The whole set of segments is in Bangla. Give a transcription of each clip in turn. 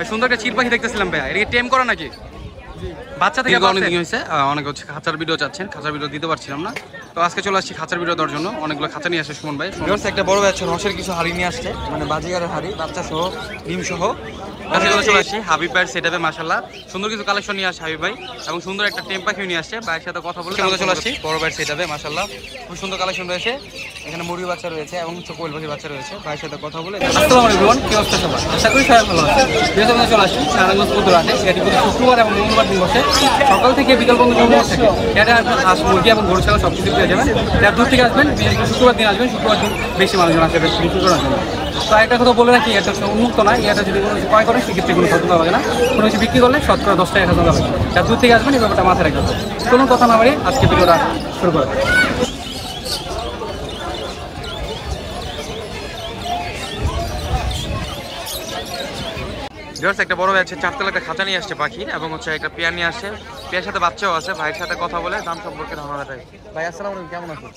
সুন্দর একটা চিল পাখি দেখতেছিলাম ভাইয়া, এটা কি টেম করা নাকি? বাচ্চা থেকে অনেক দিন হয়েছে, অনেক হচ্ছে খাঁচার ভিডিও চাচ্ছেন, খাঁচার ভিডিও দিতে পারছিলাম না, তো আজকে চলে আসছি খাঁচার ভিডিও দেওয়ার জন্য। অনেকগুলো খাঁচা নিয়ে আসে সুমন ভাই। একটা বড় ব্যাচ রসের কিছু হাড়ি নিয়ে আসছে, মানে বাজিগারের হাড়ি, বাচ্চা সহ ডিম সহ। চলে আসছি হাবিব ভাইয়ের সেটআপে, মাশাআল্লাহ সুন্দর কিছু কালেকশন নিয়ে আসে হাবিব ভাই, এবং সুন্দর একটা টেম পাখিও নিয়ে আসছে। ভাইয়ের সাথে কথা বলে চলে আসছি বড় ভাইয়ের সেটআপে, মাশাআল্লাহ খুব সুন্দর কালেকশন রয়েছে। এখানে মুরগি বাচ্চা রয়েছে এবং কোয়েল পাখির বাচ্চা রয়েছে। ভাইয়ের সাথে কথা বলে। আসসালামু আলাইকুম, কি অবস্থা সবার? আশা করি সবাই ভালো আছে। বৃহস্পতিবার চলে আসছি নারায়ণগঞ্জ পুতুলহাটে, এটি শুক্রবার এবং মঙ্গলবার দিন বসে সকাল থেকে বিকাল পর্যন্ত থাকে। এটা আপনার হাঁস মুরগি এবং গরু ছাগল সব কিছু পেয়ে যাবেন। যার দূর থেকে আসবেন, বিশেষ করে শুক্রবার দিন আসবেন, শুক্রবার দিন বেশি মানুষজন আসবে বিক্রি করার জন্য। তো একটা কথা বলে রাখি, এটা উন্মুক্ত নয়, এটা যদি কোনো কিছু ক্রয় করেন সেক্ষেত্রে কোনো খরচ হবে না। কোনো কিছু বিক্রি করলে শতকরা 10 টাকা খরচ হবে। যার দূর থেকে আসবেন এই ব্যাপারটা মাথায় রাখতে হবে। কোনো কথা না বাড়িয়ে আজকে ভিডিওটা শুরু করা। একটা বড় ভাই আছে, 4 তলা একটা খাঁচা নিয়ে আসছে পাখির, এবং হচ্ছে একটা পেয়ার নিয়ে আসছে, পেয়ার সাথে বাচ্চাও আছে। ভাইয়ের সাথে কথা বলে দাম সম্পর্কে ধারণা দেয়। ভাই আসসালামু আলাইকুম, কেমন আছেন?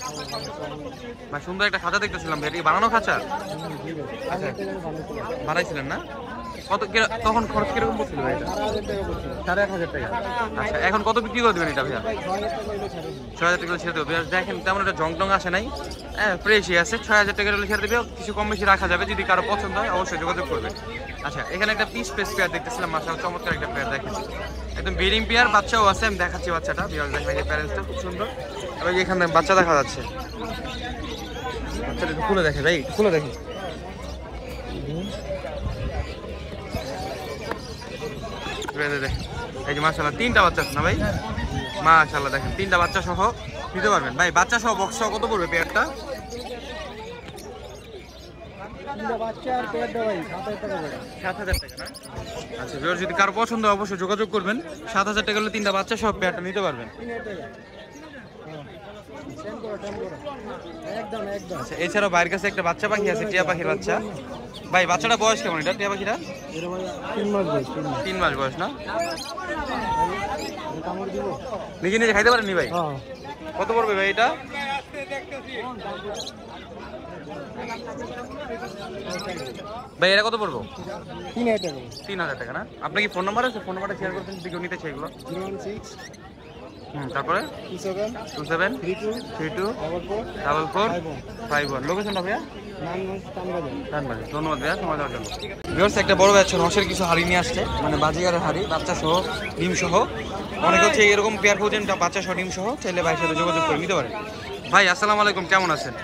ভাই সুন্দর একটা খাঁচা দেখতেছিলাম, ভাই এটা কি বানানো খাঁচা? আচ্ছা বানাইছিলেন না? কত তখন খরচ কিরকম পড়ছিল ভাই? এটা 1500 টাকা। আচ্ছা এখন কত বিক্রি করে দেবেন এটা ভাইয়া? 6000 টাকা ছেড়ে দেবো। দেখেন তেমন একটা জং টং আসে নাই, হ্যাঁ ফ্রেশই আছে। 6000 টাকা ছেড়ে দেবে, কিছু কম বেশি রাখা যাবে, যদি কারো পছন্দ হয় অবশ্যই যোগাযোগ করবে। আচ্ছা এখানে একটা পিস পেয়ার দেখতেছিলাম, মাশাআল্লাহ চমৎকার একটা পেয়ার দেখেন, একদম ব্রিডিং পেয়ার, বাচ্চাও আছে। আমি দেখাচ্ছি বাচ্চাটা, বিয়ার দেখেন এই প্যারেন্টসটা খুব সুন্দর, এবং এখানে বাচ্চা দেখা যাচ্ছে। বাচ্চাটা খুলে দেখে ভাই, খুলে দেখে। এই যে মাশাআল্লাহ 3টা বাচ্চা আছে না ভাই? মাশাআল্লাহ দেখেন 3টা বাচ্চা সহ নিতে পারবেন ভাই। বাচ্চা সহ বক্স সহ কত পড়বে পেয়ারটা? 7000 টাকা না? আচ্ছা যদি কারো পছন্দ অবশ্যই যোগাযোগ করবেন। 7000 টাকা হলে 3টা বাচ্চা সহ পেয়ারটা নিতে পারবেন। আচ্ছা এছাড়াও ভাইয়ের কাছে একটা বাচ্চা পাখি আছে, টিয়া পাখির বাচ্চা। ভাই বাচ্চাটা বয়স কেমন এটা টিয়া পাখিটা? 3 মাস বয়স না? নিজে নিজে খাইতে পারেননি ভাই? কত পড়বে ভাই এটা? ভাই এটা কত পড়বো? 3000 টাকা না? আপনার কি ফোন নাম্বার আছে? ফোন নাম্বারটা শেয়ার করতেন যদি কেউ নিতে চাই এগুলো। তারপরে 2732444451। লোকেশনটা ভাইয়া? ধন্যবাদ ভাইয়া সময় দেওয়ার জন্য। একটা বড় ব্যাচ রসের কিছু হাড়ি নিয়ে আসছে, মানে বাজিগারের হাড়ি, বাচ্চা সহ ডিম সহ। অনেক হচ্ছে এরকম পেয়ার খোঁজেন, বাচ্চা সহ ডিম সহ, চাইলে ভাইয়ের সাথে যোগাযোগ করে নিতে পারেন। ভাই আসসালামু আলাইকুম, কেমন আছেন?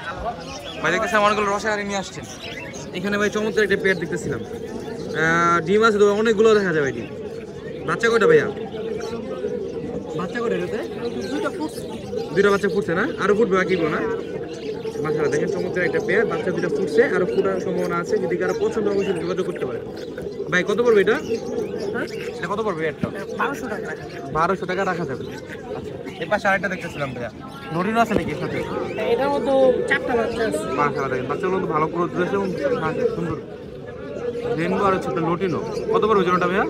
ভাই দেখতেছিলাম অনেকগুলো রসের হাড়ি নিয়ে আসছেন। এখানে ভাই চমৎকার একটা পেয়ার দেখতেছিলাম, ডিম আছে তো অনেকগুলো দেখা যাবে। ডিম বাচ্চা কয়টা ভাইয়া? বাচ্চা করে দুইটা বাচ্চা ফুটছে না? আরো ফুটবে বাকি না? মাশাআল্লাহ দেখেন চমৎকার একটা পেয়ার, বাচ্চা দুইটা ফুটছে, আরো ফুটার সম্ভাবনা আছে। যদি কারো পছন্দ অবশ্যই যোগাযোগ করতে পারে। ভাই কত পড়বে এটা? এটা কত পড়বে একটা? 1200 টাকা রাখা যাবে। আচ্ছা এর পাশে আরেকটা দেখতেছিলাম ভাইয়া, নরিনো আছে নাকি সাথে? এটার মধ্যে 4টা বাচ্চা আছে। মাশাআল্লাহ দেখেন বাচ্চাগুলো ভালো গ্রোথ হয়েছে এবং সুন্দর। রেনবো আর ছোট লটিনো কত পড়বে জোড়াটা ভাইয়া?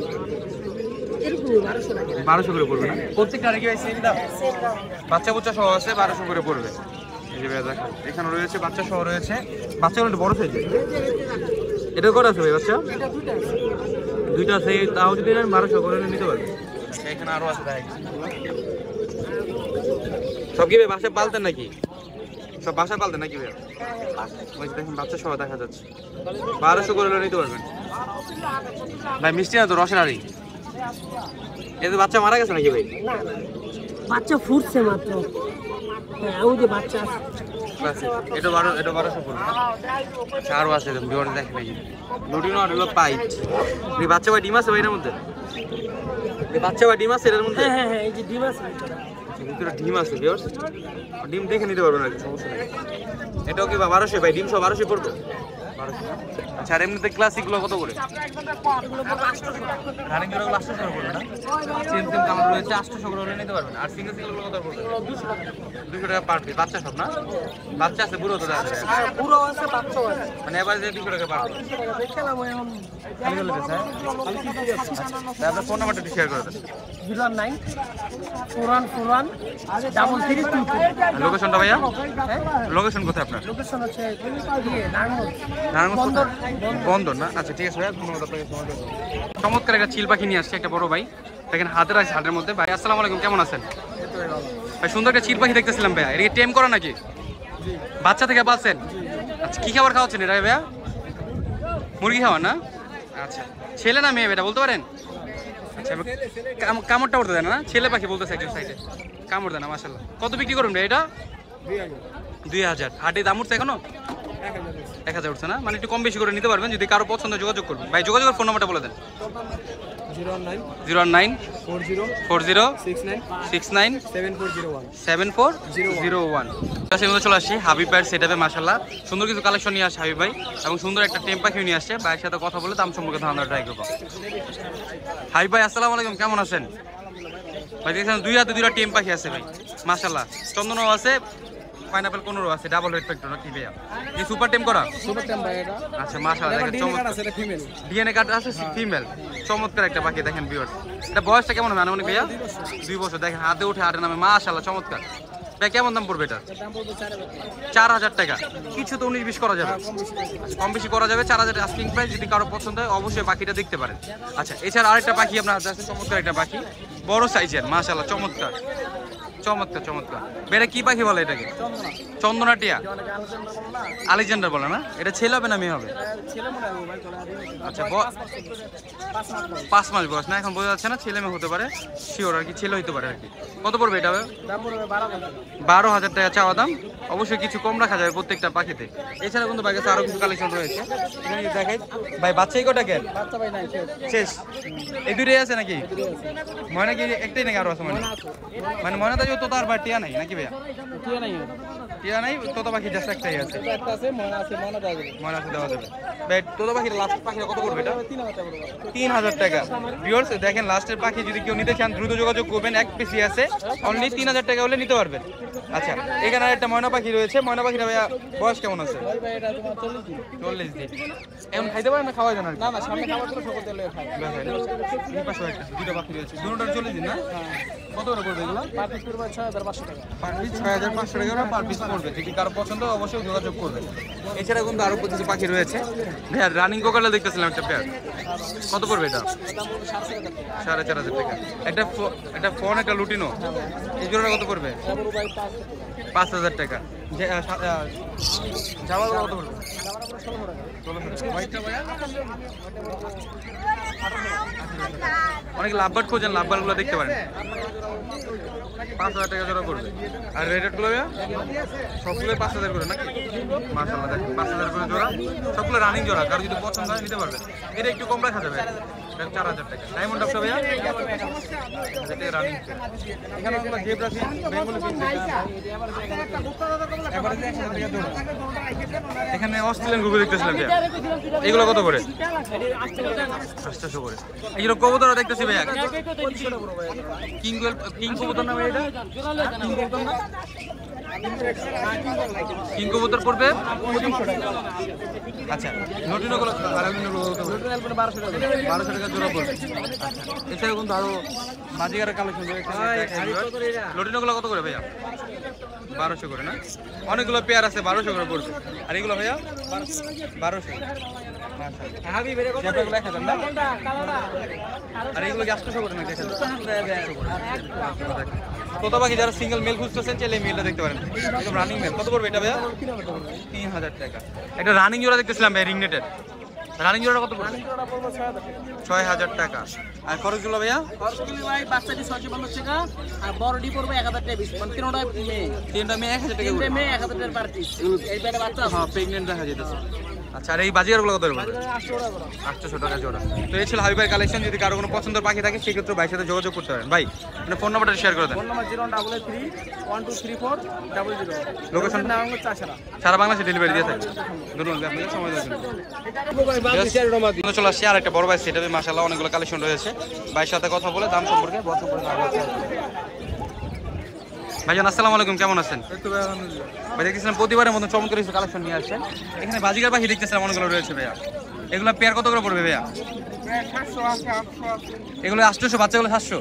1200 করে পড়বে না? প্রত্যেকটা আরেকি ভাই সেম দাম? বাচ্চা বুচ্চা সহ আছে, 1200 করে পড়বে। এই যে ভাইয়া দেখেন এখানে রয়েছে বাচ্চা সহ রয়েছে। বাচ্চাগুলো একটু বড় সাইজের। এটা কত আছে ভাই বাচ্চা? দুইটা আছে, তাও যদি নেন 1200 করে নিতে পারবে। এখানে আরো আছে দেখাই। সব কি ভাই বাসায় পালতেন নাকি? সব বাসায় পালতেন নাকি ভাইয়া? ওই দেখেন বাচ্চা সহ দেখা যাচ্ছে, 1200 করে নিতে পারবেন। ভাই মিষ্টি না তো রসের হাড়ি? এতে বাচ্চা মারা গেছে নাকি ভাই? বাচ্চা ফুটছে মাত্র। হ্যাঁ ওই যে বাচ্চা আছে। এটা 1200 পড়বে না? আচ্ছা আরো আছে দেখেন নাকি লুটিনো আর হলো পাইট। এই বাচ্চা ভাই ডিম আছে ভাই এর মধ্যে? এই বাচ্চা ভাই ডিম আছে এর মধ্যে? হ্যাঁ হ্যাঁ এই যে ডিম আছে ভিতরে ডিম আছে ভিউয়ার্স, ডিম দেখে নিতে পারবেন আর কি, সমস্যা নেই। এটাও কি 1200 ভাই? ডিম সব 1200 পড়বে? 1200। আচ্ছা আর এমনিতে ক্লাসিকগুলো কত করে? রানিং জোড়াগুলো 800 করে পড়বে না? সেম কালার রয়েছে, 800 করে হলে নিতে পারবেন। আর সিঙ্গেল সিঙ্গেলগুলো কত পড়বে? 200 টাকা পার পিস। বাচ্চা সব না? বাচ্চা আছে, বুড়ো তো দেখা যায়। পুরো আছে, বাচ্চাও আছে। মানে এবার যে 200 টাকা পার পিস। দেখলাম এখন খালি হলে গেছে। আপনার ফোন নাম্বারটা একটু শেয়ার করে দেন। 0941413322। লোকেশনটা ভাইয়া? লোকেশন কোথায় আপনার? লোকেশন হচ্ছে নারায়ণগঞ্জ। নারায়ণগঞ্জ বন্ধ না? আচ্ছা ঠিক আছে ভাইয়া, ধন্যবাদ আপনাকে সময় দেওয়ার জন্য। চমৎকার একটা চিল পাখি নিয়ে আসছে একটা বড় ভাই, দেখেন হাতের আছে, হাটের মধ্যে। ভাই আসসালামু আলাইকুম, কেমন আছেন? ভাই সুন্দর একটা চিল পাখি দেখতেছিলাম ভাইয়া, এটা টেম করা নাকি? বাচ্চা থেকে পালছেন? আচ্ছা কি খাবার খাওয়াচ্ছেন এটা ভাইয়া? মুরগি খাওয়া না? আচ্ছা ছেলে না মেয়ে বেটা বলতে পারেন? আচ্ছা কামড়টা উঠতে দেয় না? ছেলে পাখি বলতেছে একজন সাইডে, কামড় দেয় না মাশাআল্লাহ। কত বিক্রি করুন ভাই এটা? 2000। হাটে দাম উঠছে এখনো? 1000 উঠছে না? মানে একটু কম বেশি করে নিতে পারবেন, যদি কারো পছন্দ যোগাযোগ করবেন। ভাই যোগাযোগের ফোন নাম্বারটা বলে দেন। 019 40 69 7401। চলে আসছি হাবিব ভাইয়ের সেটআপে। মাশাআল্লাহ সুন্দর কিছু কালেকশন নিয়ে আসছে হাবিব ভাই, এবং সুন্দর একটা টেম পাখি নিয়ে আসছে। ভাইয়ের সাথে কথা বলে দাম সম্পর্কে ধারণা ট্রাই করবো। হাবিব ভাই আসসালামু আলাইকুম, কেমন আছেন? ভাই দেখছেন দুই হাতে দুইটা টেম পাখি আছে ভাই মাশাআল্লাহ, চন্দনও আছে, পাইনাপেল কোনরও আছে, ডাবল রেড ফ্যাক্টর নাকি ভাইয়া? এই সুপার টেম করা? সুপার টেম ভাই এটা। আচ্ছা মাশাআল্লাহ, দেখেন চমৎকার আছে, এটা ফিমেল। ডিএনএ কার্ড আছে, ফিমেল, চমৎকার একটা পাখি দেখেন ভিউয়ার্স। এটা বয়সটা কেমন হবে আনুমানিক ভাইয়া? 2 বছর। দেখেন হাতে উঠে হাটে নামে মাশাআল্লাহ চমৎকার। ভাই কেমন দাম পড়বে এটা? দাম পড়বে 4000 টাকা। কিছু তো 19-20 করা যাবে, কম বেশি করা যাবে। 4000 আস্কিং প্রাইস, যদি কারো পছন্দ হয় অবশ্যই পাখিটা দেখতে পারেন। আচ্ছা এছাড়া আরেকটা পাখি আপনার হাতে আছে, চমৎকার একটা পাখি, বড় সাইজের মাশাআল্লাহ চমৎকার চমৎকার চমৎকার। এটা কি পাখি বলে এটাকে? চন্দনা টিয়া, আলেকজান্ডার বলে না? এটা ছেলে হবে না মেয়ে হবে? আচ্ছা 5 মাস বয়স না, এখন বোঝা যাচ্ছে না, ছেলে মেয়ে হতে পারে, শিওর আর কি, ছেলে হইতে পারে আর কি। কত পড়বে এটা? দাম পড়বে 12,000 টাকা চাওয়া দাম, অবশ্যই কিছু কম রাখা যাবে প্রত্যেকটা পাখিতে। এছাড়া কিন্তু বাইরে আরো কিছু কালেকশন রয়েছে, এখানে দেখাই। ভাই বাচ্চাই কটা কেন? বাচ্চা ভাই নাই শেষ? এই দুইটাই আছে নাকি? ময়না কি একটাই নাকি আরো আছে? মানে ময়না তো তো তার টিয়া নাই নাকি ভাইয়া? টিয়া নাই, তোতা পাখি জাস্ট একটাই আছে। একটা আছে, ময়না আছে, ময়না দেওয়া যাবে। ময়না আছে, দেওয়া যাবে। ভাই তোতা পাখির লাস্ট পাখিটা কত করবে এটা? 3000 টাকা। ভিউয়ার্স দেখেন লাস্টের পাখি যদি কেউ নিতে চান দ্রুত যোগাযোগ করবেন, এক পিসি আছে, অনলি 3000 টাকা হলে নিতে পারবেন। আচ্ছা এখানে একটা ময়না পাখি রয়েছে, ময়না পাখিটা ভাইয়া বয়স কেমন আছে? ভাই এটা তোমার 40 দিন। এখন খাইতে পারেন না খাওয়া যায় না? না না, সামনে খাবার তো সকল তেলে খায়। এই পাশে একটা দুটো পাখি রয়েছে, দুটোটার 40 দিন না? কত করে পড়বে এগুলো? পার পিস পড়বে 6500 টাকা। পার পিস 6500 টাকা পার পিস পড়বে। যদি কারো পছন্দ অবশ্যই যোগাযোগ করবেন। এছাড়া কিন্তু আরো কিছু পাখি রয়েছে। ভাইয়া রানিং কোকালে দেখতেছিলাম একটা পেয়ার, কত পড়বে এটা? 4500 টাকা। একটা ফোন, একটা লুটিনো, এই জোড়াটা কত পড়বে? 5000 টাকা। জামাগুলো কত পড়বে? 1600 টাকা। অনেক লাভবার্ড খোঁজেন, লাভবার্ডগুলো দেখতে পারেন। 5000 টাকা জোড়া পড়বে। আর রেডগুলো সবগুলো 5000 করে নাকি? মাশাআল্লাহ দেখেন 5000 করে জোড়া, সবগুলো রানিং জোড়া, কারো যদি পছন্দ হয় নিতে পারবেন। এটা একটু কম রাখা যাবে, 4000 টাকা। ডায়মন্ড আপটা ভাইয়া এটা রানিং। এখানে আমরা zebra fish, Bengali fish, average 1000 টাকা জোড়া। এখানে অস্ট্রেলিয়ান গ্রুপে দেখতেছিলাম ভাইয়া, এগুলো কত করে? 800 করে। এইগুলো কবুতর দেখতেছি ভাইয়া, কিং কবুতর না ভাই এটা? কিং কবুতর না? কিং কবুতর পড়বে 2500 টাকা। আচ্ছা লটিনোগুলো 1200 টাকা জোড়া পড়বে। এছাড়া কিন্তু আরো বাজিগারের কালেকশন রয়েছে। লটিনোগুলো কত করে ভাইয়া? 1200 করে না? অনেকগুলো পেয়ার আছে, 1200 করে পড়বে। আর এগুলো ভাইয়া 1200। আর এগুলো কি 800 করে না? তোতা পাখি যারা সিঙ্গেল মেল খুঁজতেছেন চাইলে মেলটা দেখতে পারেন, একদম রানিং মেল। কত করবে এটা ভাইয়া? 3000 টাকা। একটা রানিং জোড়া দেখতেছিলাম ভাই, রিংনেটের রানিং জোড়া কত পড়বে? 6000 টাকা। আর খরচগুলো ভাইয়া? খরচগুলি ভাই বাচ্চাটি 650 টাকা, আর বড়টি পড়বে 1000 টাকা। মানে তিনটা মেয়ে, 1000 টাকা। মেয়ে 1000 টাকা পার পিস। এই পেটে বাচ্চা আছে, হ্যাঁ প্রেগন্যান্ট দেখা যেতেছে। আচ্ছা আর এই বাজিগারগুলো কত পড়বে? 800 টাকা জোড়া। তো এই ছিল হাবিবের কালেকশন। যদি কারো কোনো পছন্দের পাখি থাকে সেক্ষেত্রে ভাইয়ের সাথে যোগাযোগ করতে পারেন। ভাই মানে ফোন নাম্বারটা শেয়ার করে দেন। Phone number 013123400। লোকেশন নাম হচ্ছে চাষারা, সারা বাংলাদেশে ডেলিভারি দিয়ে থাকে। ধন্যবাদ আপনাদের সময় দেওয়ার জন্য। চলে আসছি আর একটা বড় ভাই সেটাতে মাশাআল্লাহ অনেকগুলো কালেকশন রয়েছে। ভাইয়ের সাথে কথা বলে দাম সম্পর্কে ভাইজান আসসালামু আলাইকুম, কেমন আছেন? ভাই দেখতেছিলাম প্রতিবারের মতো চমৎকার কিছু কালেকশন নিয়ে আসছেন। এখানে বাজিগার পাখি দেখতেছিলাম অনেকগুলো রয়েছে ভাইয়া, এগুলো পেয়ার কত করে পড়বে ভাইয়া? এগুলো 800, বাচ্চাগুলো 700।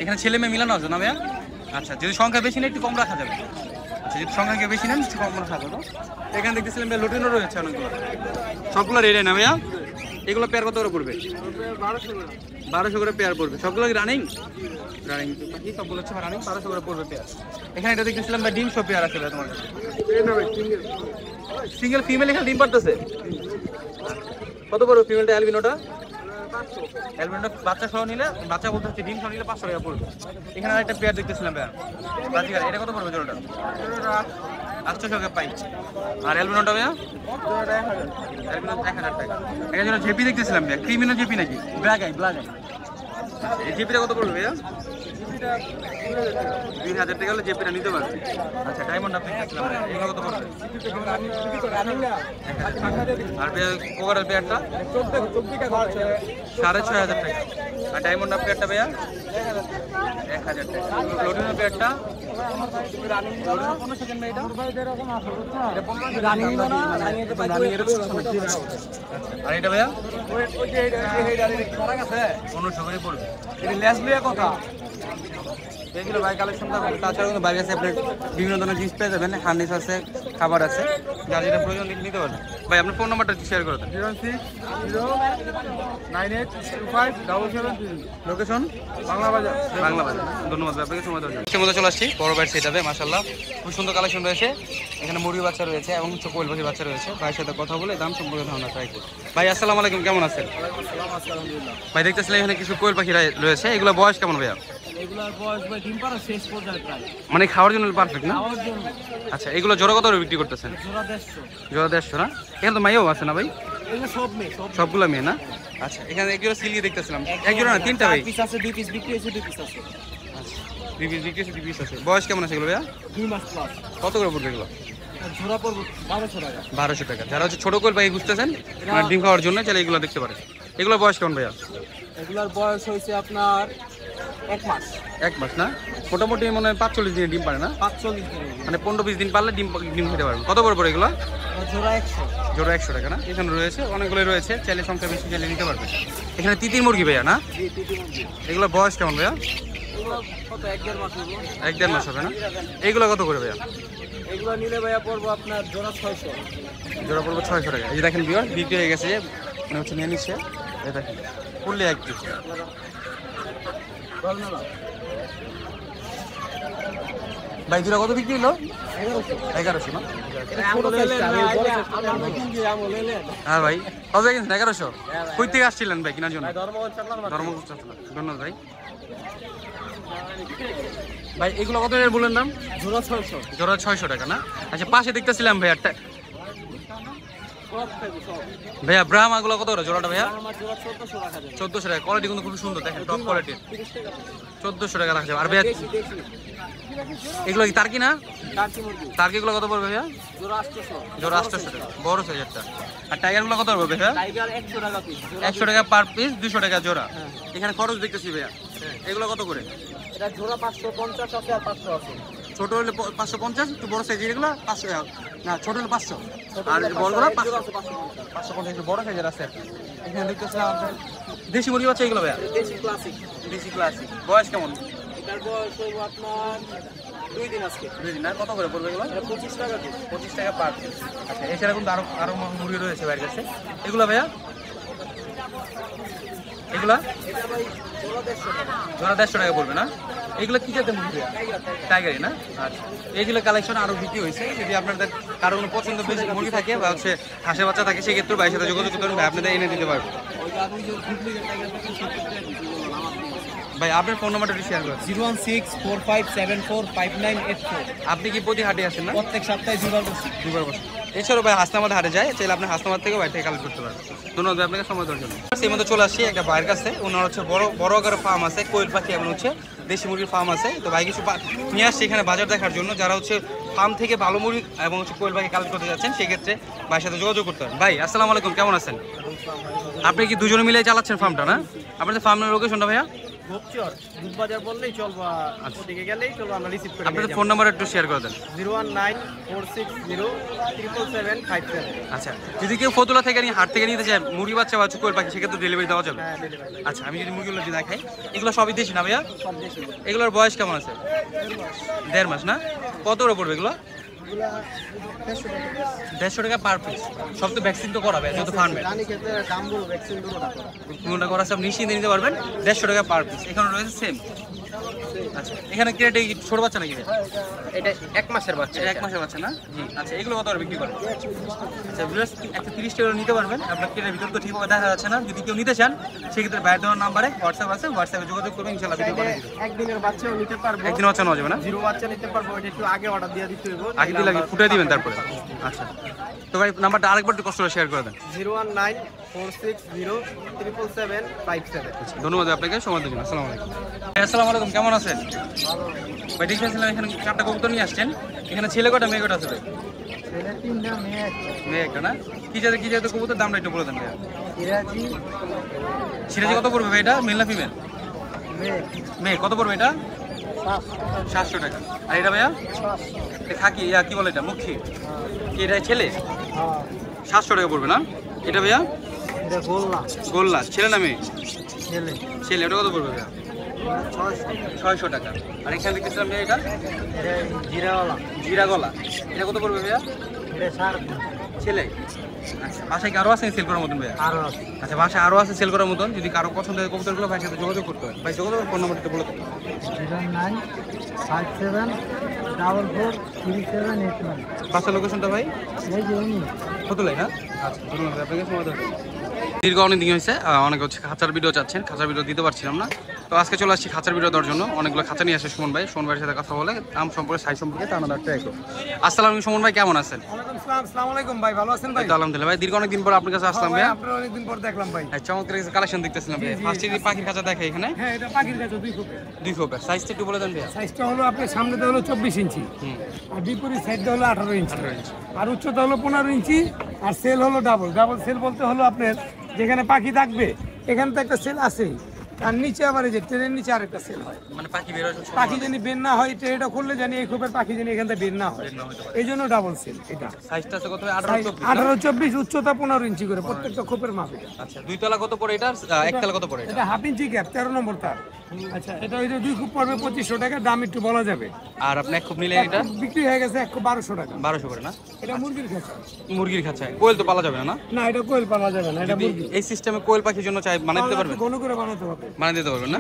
এখানে ছেলে মেয়ে মিলানো আছে না ভাইয়া? আচ্ছা যদি সংখ্যা বেশি নেই একটু কম রাখা যাবে। আচ্ছা যদি সংখ্যা কেউ বেশি নেন কম মনে থাকবে তো। এখানে দেখতেছিলাম ভাইয়া লুটিনও রয়েছে অনেকগুলো, সবগুলো রেডি না ভাইয়া? এগুলো পেয়ার কত করে পড়বে? 1200 করে পেয়ার পড়বে। সবগুলো কি রানিং? রানিং পাখি সবগুলো হচ্ছে রানিং, 1200 করে পড়বে পেয়ার। এখানে এটা দেখতেছিলাম ভাই ডিম সব পেয়ার আছে ভাই তোমার কাছে। সিঙ্গেল ফিমেল এখানে ডিম পারতেছে কত পড়বে ফিমেলটা অ্যালবিনোটা? অ্যালবিনোটা বাচ্চা সহ নিলে, বাচ্চা বলতে হচ্ছে ডিম সহ নিলে 500 টাকা পড়বে। এখানে আরেকটা পেয়ার দেখতেছিলাম ভাইয়া বাজিগার, এটা কত পড়বে জোড়াটা? 800 টাকা পাই। আর অ্যালবিনোটা ভাইয়া? অ্যালবিনো 1000 টাকা। এখানে যেন জেপি দেখতেছিলাম ভাইয়া, ক্রিমিনো জেপি নাকি? Black eye. এই জেপিটা কত পড়বে ভাইয়া? 2000 টাকা হলে জেপিটা নিতে পারবে। আচ্ছা ডায়মন্ড আপনি দেখছিলাম এগুলো কত পড়বে? আর কোকারের পেয়ারটা 6500 টাকা। আর ডায়মন্ড আপ পেয়ারটা ভাইয়া 1000 টাকা। লোডিনের পেয়ারটা আর এটা ভাইয়া 1500 করে পড়বে। এগুলো ভাই কালেকশন থাকবে। তাছাড়া কিন্তু বাইরে আছে আপনার বিভিন্ন ধরনের জিনিস পেয়ে যাবেন, হার্নেস আছে, খাবার আছে, যার যেটা প্রয়োজন নিতে পারবেন। ভাই আপনার ফোন নাম্বারটা শেয়ার করে দেন। 0609825773। লোকেশন বাংলা বাজার। বাংলা বাজার। ধন্যবাদ ভাই আপনাকে সময় দেওয়ার জন্য। সে মধ্যে চলে আসছি বড় ভাইয়ের সেটাতে, মাশাআল্লাহ খুব সুন্দর কালেকশন রয়েছে। এখানে মুরগি বাচ্চা রয়েছে এবং কোয়েল পাখির বাচ্চা রয়েছে। ভাইয়ের সাথে কথা বলে দাম সম্পর্কে ধারণা ট্রাই করি। ভাই আসসালামু আলাইকুম, কেমন আছেন? ভাই দেখতেছিলেন এখানে কিছু কোয়েল পাখি রয়েছে, এগুলো বয়স কেমন ভাইয়া? এগুলার বয়স ভাই ডিম পাড়া শেষ পর্যায়ে প্রায়। মানে খাওয়ার জন্য পারফেক্ট না? খাওয়ার জন্য আচ্ছা এগুলো জোড়া কত করে বিক্রি করতেছেন? জোড়া 150। জোড়া 150 না? এখানে তো মাইও আছে না ভাই? এগুলো সব মেয়ে, সব সবগুলো মেয়ে না? আচ্ছা এখানে এক জোড়া সিল্কি দেখতেছিলাম, এক জোড়া না তিনটা ভাই? পিস আছে, 2 পিস বিক্রি হয়েছে, 2 পিস আছে। আচ্ছা 2 পিস বিক্রি আছে, 2 পিস আছে। বয়স কেমন আছে এগুলো ভাইয়া? 2 মাস প্লাস। কত করে পড়বে এগুলো? জোড়া পড়বে 1200 টাকা। 1200 টাকা। যারা হচ্ছে ছোট কোয়েল পাখি খুঁজতেছেন মানে ডিম খাওয়ার জন্য চাইলে এগুলো দেখতে পারে। এগুলো বয়স কেমন ভাইয়া? এগুলার বয়স হয়েছে আপনার 1 মাস। 1 মাস না? মোটামুটি মনে হয় 45 দিনে ডিম পারে না? 45 দিন। মানে 15-20 দিন পারলে ডিম খেতে পারবেন। কত করে পড়ে এগুলো? জোড়া 100। জোড়া 100 টাকা না? এখানে রয়েছে অনেকগুলো রয়েছে, চাইলে সংখ্যা বেশি চাইলে নিতে পারবে। এখানে তিতির মুরগি ভাইয়া না? জি, 3 মুরগি। এগুলো বয়স কেমন ভাইয়া? এগুলো কত 1-1.5 মাস হলো। 1-1.5 মাস হবে না? এইগুলো কত করে ভাইয়া? এগুলো নিলে ভাইয়া পড়বো আপনার জোড়া 600। জোড়া পড়বো 600 টাকা। এই যে দেখেন বিয়ার বিক্রি হয়ে গেছে, মানে হচ্ছে নিয়ে নিচ্ছে। এই দেখেন ফুললি এক পিস। ভাই জোড়া কত বিক্রি হলো? 1100 না? হ্যাঁ ভাই কবে কিনছেন? 1100? কই থেকে আসছিলেন ভাই কেনার জন্য? ধর্মগঞ্জ। ধন্যবাদ ভাই। ভাই এগুলো কত টাকা বললেন দাম? জোড়া 600। জোড়া 600 টাকা না? আচ্ছা পাশে দেখতেছিলাম ভাই একটা ভাইয়া ব্রাহ্মাগুলো কত করে জোড়াটা ভাইয়া? আমার জোড়া 1400 রাখা যাবে। 1400 টাকা। কোয়ালিটি কিন্তু খুব সুন্দর, দেখেন টপ কোয়ালিটির। 30 টাকা। 1400 টাকা রাখা যাবে। আর ভাইয়া দেশি দেশি এগুলো কি তার কি না? টার্কি মুরগি তার্কিগুলো কত পড়বে ভাইয়া? জোড়া 800। জোড়া 800 টাকা, বড় সাইজ একটা। আর টাইগারগুলো কত পড়বে ভাইয়া? টাইগার 100 টাকা পিস। 100 টাকা পার পিস, 200 টাকা জোড়া। হ্যাঁ। এখানে খরচ দেখতেছি ভাইয়া, এগুলো কত করে? এটা জোড়া 550 আছে আর 500 আছে। ছোট হলে 550, একটু বড় সাইজ এগুলো 500 না, ছোট হলে 500 আর বড়গুলো 500। 550 একটু বড় সাইজের আছে। এখানে দেখতেছিলাম আপনার দেশি মুরগি বাচ্চা এগুলো ভাইয়া? দেশি ক্লাসিক। দেশি ক্লাসিক। বয়স কেমন? এটার বয়স হইব আপনার 2 দিন আজকে। 2 দিন না? কত করে পড়বে এগুলো? এটা 25 টাকা পিস। 25 টাকা পার পিস। আচ্ছা এছাড়া কিন্তু আরো মুরগি রয়েছে বাইরের কাছে। এগুলো ভাইয়া? এগুলা এটা ভাই জোড়া 150 টাকা। জোড়া 150 টাকা পড়বে না? এগুলো কি জাতের মুরগি? টাইগারই না? আচ্ছা এইগুলো কালেকশন আরো বিক্রি হয়েছে। যদি আপনাদের কারো কোনো পছন্দ বেশি মুরগি থাকে বা হচ্ছে হাঁসের বাচ্চা থাকে, সেক্ষেত্রে ভাইয়ের সাথে যোগাযোগ করতে পারেন, আপনাদের এনে দিতে পারবে। ওই যে আপনি যে ডুপ্লিকেট টাইগার থাকে 70 টাকা পিস। ভাই আপনার ফোন নাম্বারটা শেয়ার করুন। 01645745984। আপনি কি প্রতি হাটে আসেন না? প্রত্যেক সপ্তাহে 2 বার বসি। 2 বার বসে। এছাড়াও ভাই হাসনাবাদ হাটে যায়, চাইলে আপনি হাসনাবাদ থেকে ভাই থেকে কালেক্ট করতে পারেন। ধন্যবাদ ভাই আপনাকে সময় দেওয়ার জন্য। সেই মধ্যে চলে আসছি একটা ভাইয়ের কাছে, ওনার হচ্ছে বড় আকারের ফার্ম আছে, কোয়েল পাখি এবং হচ্ছে দেশি মুরগির ফার্ম আছে। তো ভাই কিছু নিয়ে আসছে এখানে বাজার দেখার জন্য। যারা হচ্ছে ফার্ম থেকে ভালো মুরগি এবং হচ্ছে কোয়েল পাখি কালেক্ট করতে যাচ্ছেন, সেক্ষেত্রে ভাইয়ের সাথে যোগাযোগ করতে পারেন। ভাই আসসালামু আলাইকুম, কেমন আছেন? আপনি কি দুজনে মিলে চালাচ্ছেন ফার্মটা না? আপনাদের ফার্মের লোকেশনটা ভাইয়া? গোপচর দুধবাজার বললেই চলবো, ওদিকে গেলেই চলবো, আমরা রিসিভ করে আপনাদের ফোন নাম্বার একটু শেয়ার করে দেন। 01946077757। আচ্ছা যদি কেউ ফতুল্লা থেকে নিয়ে হাট থেকে নিতে চায় মুরগি বাচ্চা বা কোয়েল পাখি, সেক্ষেত্রে ডেলিভারি দেওয়া যাবে? হ্যাঁ, ডেলিভারি আচ্ছা আমি যদি মুরগিগুলো যদি দেখাই, এগুলো সবই দেশি না ভাইয়া? সব দেশি। এগুলোর বয়স কেমন আছে? 1.5 মাস না? কত করে পড়বে এগুলো? এগুলা 150 টাকা পার পিস। সব তো ভ্যাকসিন তো করাবে যেহেতু ফার্মে রানী ক্ষেত্রে ডাম্বুল ভ্যাকসিন দুটোটা করা। কোনটা করা সব নিশ্চিন্তে নিতে পারবেন। 150 টাকা পার পিস। এখানে রয়েছে সেম। আচ্ছা এখানে কি এটা ছোট বাচ্চা নাকি? এটা 1 মাসের বাচ্চা। এটা 1 মাসের বাচ্চা না? আচ্ছা এগুলো কত করে বিক্রি করেন? আচ্ছা ভিউয়ার্স 130 টাকা নিতে পারবেন। আপনার কেটের ভিতর তো ঠিকভাবে দেখা যাচ্ছে না। যদি কেউ নিতে চান সেক্ষেত্রে বাইরে দেওয়ার নাম্বারে হোয়াটসঅ্যাপ আছে, হোয়াটসঅ্যাপে যোগাযোগ করবেন, ইনশাআল্লাহ ভিডিও করে দিবেন। একদিনের বাচ্চাও নিতে পারবো। একদিন বাচ্চা নেওয়া যাবে না? জিরো বাচ্চা নিতে পারবো, এটা একটু আগে অর্ডার দিয়ে দিতে হইব। আগে দিলে আগে ফুটে দিবেন তারপরে। আচ্ছা তো ভাই নাম্বারটা আরেকবার একটু কষ্ট করে শেয়ার করে দেন। 01946077757। ধন্যবাদ আপনাকে সময় দেওয়ার জন্য। আসসালামু আলাইকুম। আসসালামু আলাইকুম, কেমন আছেন ভাই? দেখতেছিলাম এখানে 4টা কবুতর নিয়ে আসছেন। এখানে ছেলে কটা মেয়ে কটা আছে ভাই? ছেলে 3টা, মেয়ে 1টা। মেয়ে একটা না? কি জাতের কবুতর, দামটা একটু বলে দেন ভাইয়া। সিরাজি সিরাজি কত পড়বে ভাই এটা? মেল না ফিমেল? মেয়ে মেয়ে কত পড়বে এটা? 700 700 টাকা। আর এটা ভাইয়া? এটা খাকি কি বলে এটা? মুখী কি এটা ছেলে? হ্যাঁ 700 টাকা পড়বে না? এটা ভাইয়া এটা গোল্লা গোল্লা, ছেলে না মেয়ে? ছেলে ছেলে। ওটা কত পড়বে ভাইয়া? 600 টাকা। আর এখানে দেখতেছিলাম ভাইয়া এটা এটা জিরাওয়ালা, জিরা গলা, এটা কত পড়বে ভাইয়া? এটা 3.5 ছেলে। আচ্ছা বাসায় কি আরও আছে সেল করার মতন ভাইয়া? আরো আছে। আচ্ছা বাসায় আরও আছে সেল করার মতন। যদি কারো পছন্দ হয় কবুতরগুলো ভাইয়ের সাথে যোগাযোগ করতে হয়। ভাই যোগাযোগ ফোন নাম্বারটা বলে দেন। 095743781। বাসার লোকেশনটা ভাই এই যে উনি ফতুলাই না? আচ্ছা ধন্যবাদ আপনাকে সময় দেওয়ার জন্য। দীর্ঘ অনেক দিন হয়েছে, অনেক হচ্ছে খাঁচার ভিডিও চাচ্ছেন, খাঁচার ভিডিও দিতে পারছিলাম না। তো আজকে চলে আসছি খাঁচার ভিডিও দেওয়ার জন্য। অনেকগুলো খাঁচা নিয়ে আসে সুমন ভাই। সুমন ভাইয়ের সাথে কথা বলে দাম সম্পর্কে, সাইজ সম্পর্কে তার ট্রাই করো। আসসালামু আলাইকুম সুমন ভাই, কেমন আছেন? আসসালামু আলাইকুম ভাই, ভালো আছেন ভাই? এই তো আলহামদুলিল্লাহ ভাই, দীর্ঘ অনেক দিন পর আপনার কাছে আসলাম ভাই। আপনার অনেকদিন পর দেখলাম ভাই। চমৎকার কালেকশন দেখতেছিলাম ভাই। ফার্স্টে যে পাখির খাঁচা দেখে এখানে হ্যাঁ এটা পাখির কাছে 2 ফুট। 2 খোপের সাইজটা একটু বলে দেন ভাইয়া। সাইজটা হলো আপনার সামনেতে হলো 24 ইঞ্চি, আর বিপরীত সাইডটা হলো 18 ইঞ্চি, 18 ইঞ্চি। আর উচ্চতা হলো 15 ইঞ্চি, আর সেল হলো ডাবল। ডাবল সেল বলতে হলো আপনার যেখানে পাখি থাকবে এখানে তো একটা সেল আছেই, আর নিচে আবার এই যে ট্রেনের নিচে আরেকটা সেল হয়। মানে পাখি বের হয় পাখি জানি বের না হয়, ট্রেটা খুললে জানি এই খোপের পাখি জানি এখান থেকে বের না হয়, এই জন্য ডাবল সেল। এটা সাইজটা আছে কত? 18 18-24, উচ্চতা 15 ইঞ্চি করে প্রত্যেকটা খোপের মাপ। এটা আচ্ছা 2 তলা কত পড়ে এটা? 1 তলা কত পড়ে এটা? এটা হাফ ইঞ্চি গ্যাপ, 13 নম্বর তার। আচ্ছা এটা ওই যে 2 খুব পড়বে 2500 টাকা, দাম একটু বলা যাবে। আর আপনি এক খুব নিলে এটা বিক্রি হয়ে গেছে 1200 টাকা। 1200 করে না? এটা মুরগির খাঁচা। মুরগির খাঁচায় কোয়েল তো পালা যাবে না? না এটা কোয়েল পালা যাবে না, এটা যদি মুরগি। এই সিস্টেমে কোয়েল পাখির জন্য চাই বানাই দিতে পারবেন? ঘন করে বানাতে হবে। বানাই দিতে পারবেন না?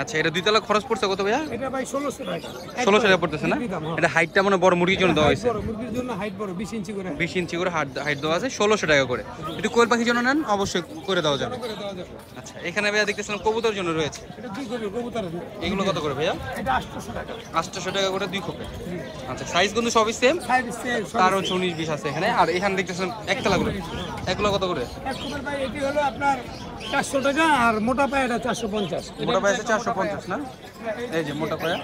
আচ্ছা এটা 2 তলা খরচ পড়ছে কত ভাইয়া? এটা ভাই 1600 টাকা। 1600 টাকা পড়তেছে না? এটা হাইটটা মানে বড় মুরগির জন্য দেওয়া হয়েছে। বড় মুরগির জন্য হাইট বড়, 20 ইঞ্চি করে 20 ইঞ্চি করে হাইট দেওয়া আছে, 1600 টাকা করে। যদি কোয়েল পাখির জন্য নেন অবশ্যই করে দেওয়া যাবে। করে দেওয়া যাবে। আচ্ছা এখানে ভাইয়া দেখতেছিলাম কবুতর জন্য রয়েছে। এটা 2 করে কবুতরের। এগুলো কত করে ভাইয়া? এটা 800 টাকা। 800 টাকা করে 2 খোপে। আচ্ছা সাইজ কিন্তু সবই সেম, সাইড সেল তার হচ্ছে 19-20 আছে এখানে। আর এখানে দেখতেছেন একতলা করে, এগুলো কত করে? এক খোপের ভাই এটি হলো আপনার 400 টাকা, আর মোটা পায়াটা 450। মোটা পায়ে আছে 450 না? এই যে মোটা পায়ে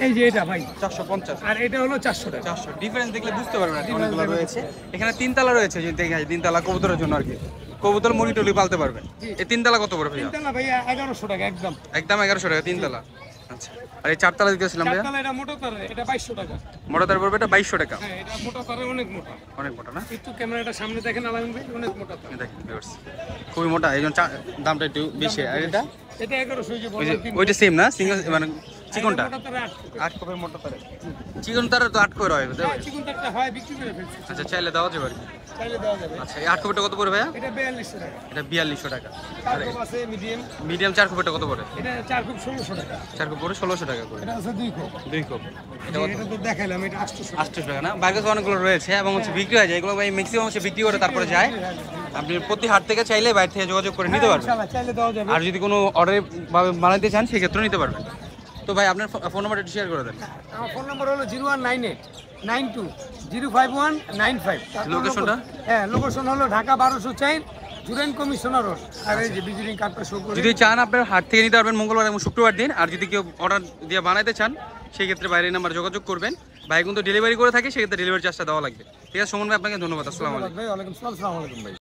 এই যে এটা ভাই 450, আর এটা হলো 400 টাকা। 400। ডিফারেন্স দেখলে বুঝতে পারবেন আর কি। অনেকগুলো রয়েছে এখানে। 3 তলা রয়েছে, যদি দেখাই 3 তলা কবুতরের জন্য আর কি। কবুতর মুরগি টুলি পালতে পারবেন। এই 3 তলা কত করে ভাইয়া? তিনতলা ভাই 1100 টাকা একদম। একদম 1100 টাকা 3 তলা। আচ্ছা আর এই 4 তলা দিতেছিলাম ভাইয়া, চারতলা এটা মোটা তারে, এটা 2200 টাকা। মোটা তার পড়বে এটা 2200 টাকা। হ্যাঁ এটা মোটা তারে, অনেক মোটা। অনেক মোটা না? একটু ক্যামেরাটা সামনে দেখেন আলামিন ভাই, অনেক মোটা তার। এই দেখেন ভিউয়ার্স, খুবই মোটা, এই জন্য দামটা একটু বেশি। আর এটা এটা 1100 যে ওই যে বললাম। ওইটা সেম না? সিঙ্গেল মানে চিকনটা মোটা তারে 800 8 খোপের মোটা তারে। চিকন তারে তো 8 করে হয় বুঝতে টাকা। পারছেন? চিকন তারটা হয় বিক্রি করে ফেলছি, আচ্ছা চাইলে দেওয়া যাবে আর কি। চাইলে দেওয়া যাবে। আচ্ছা এই 8 খোপেরটা কত পড়বে ভাইয়া? এটা 4200 টাকা। এটা 4200 টাকা। আর চার খুব আছে মিডিয়াম, মিডিয়াম 4 খোপেরটা কত পড়ে? এটা 4 খুব 1600 টাকা। 4 খোপ পড়ে 1600 টাকা করে। এটা আছে 2 খুব। 2 খোপ এটা কত? এটা তো দেখাইলাম, এটা 800 টাকা। 800 টাকা না? বাইরে কাছে অনেকগুলো রয়েছে এবং হচ্ছে বিক্রি হয়ে যায়। এগুলো ভাই ম্যাক্সিমাম হচ্ছে বিক্রি করে তারপরে যায়। আপনি প্রতি হাট থেকে চাইলে বাইরে থেকে যোগাযোগ করে নিতে পারবেন। ইনশাআল্লাহ চাইলে দেওয়া যাবে। আর যদি কোনো অর্ডার বানাইতে চান সেক্ষেত্রেও নিতে পারবেন। তো ভাই আপনার ফোন নাম্বারটা একটু শেয়ার করে দেন। আমার ফোন নাম্বার হলো 01989205195। লোকেশনটা? হ্যাঁ লোকেশন হলো ঢাকা 1204 জুরাইন কমিশনার রোড। আর এই যে ভিজিটিং কার্ডটা শো করে। যদি চান আপনার হাট থেকে নিতে পারবেন মঙ্গলবার এবং শুক্রবার দিন। আর যদি কেউ অর্ডার দিয়ে বানাইতে চান সেই ক্ষেত্রে বাইরের নাম্বার যোগাযোগ করবেন। ভাই কিন্তু ডেলিভারি করে থাকে, সেক্ষেত্রে ডেলিভারি চার্জটা দেওয়া লাগবে। ঠিক আছে সুমন ভাই, আপনাকে ধন্যবাদ। আসসালামু আলাইকুম। ভাই ওয়ালাইকুম আসসালাম, আসসালামু আলাইকুম ভাই।